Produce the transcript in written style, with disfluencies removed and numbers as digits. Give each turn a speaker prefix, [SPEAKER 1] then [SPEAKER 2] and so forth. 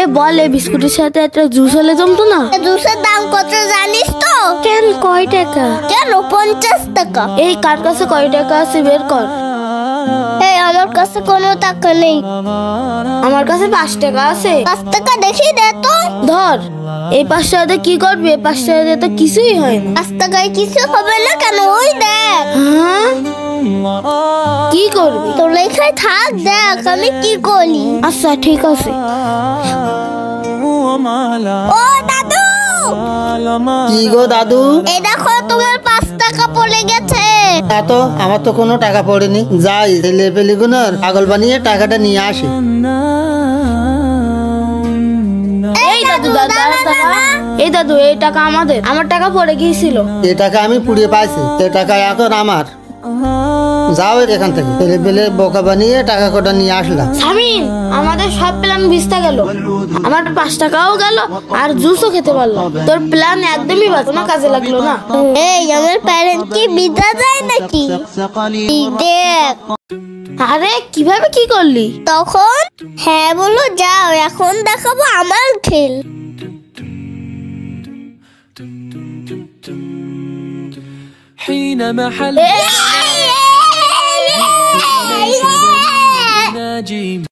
[SPEAKER 1] এ বল, এই বিস্কুটের সাথে একটা জুস হলে জমতো না?
[SPEAKER 2] জুসের দাম কত জানিস তো?
[SPEAKER 1] কেন, কয় টাকা?
[SPEAKER 2] কেন 50 টাকা।
[SPEAKER 1] এই কার কাছে কয় টাকা আছে বের কর।
[SPEAKER 2] এই আমার কাছে কোনো টাকা নেই।
[SPEAKER 1] আমার কাছে 5 টাকা আছে।
[SPEAKER 2] 5 টাকা দেখি দে তো।
[SPEAKER 1] ধর, এই 5 টাকাতে কি করবি? এই 5 টাকাতে তো কিছুই হয় না।
[SPEAKER 2] 5 টাকায় কিছু হবে না কেন? ওই দেখ।
[SPEAKER 1] হ্যাঁ, কি করবি?
[SPEAKER 2] তোর লেখায় থাক, দেখ আমি কি করি।
[SPEAKER 1] আচ্ছা ঠিক আছে।
[SPEAKER 2] ও দাদু,
[SPEAKER 3] কি গো দাদু?
[SPEAKER 2] এই দেখো তোমার 5 টাকা পড়ে গেছে।
[SPEAKER 3] তো আমার তো কোনো টাকা পড়েনি। যাই ছেলে পেলিগুলোর পাগল বানিয়ে টাকাটা নিয়ে আসি।
[SPEAKER 1] এই দাদু, এই দাদু, এই টাকা আমাদের। আমার টাকা পড়ে গিয়েছিল।
[SPEAKER 3] এ টাকা আমি পুড়িয়ে পাইছি, এ টাকা এখন আমার। যাও এখান থেকে। ছেলে পেলে বোকা বানিয়ে টাকা কটা নিয়ে আসলাম।
[SPEAKER 1] শামিন, আমাদের সব প্ল্যান ভিস্তা গেল। আমার 5 টাকাও গেল আর জুসও খেতে পারলাম। তোর প্ল্যান একদমই কোনো কাজে লাগলো না।
[SPEAKER 2] এই আমার প্যারেন্ট কি বিদা যায় নাকি? দেখ।
[SPEAKER 1] আরে কিভাবে কি করলি?
[SPEAKER 2] তখন হ্যাঁ বলো, যাও এখন দেখাবো আমার খেল।
[SPEAKER 4] حينما حل ناجي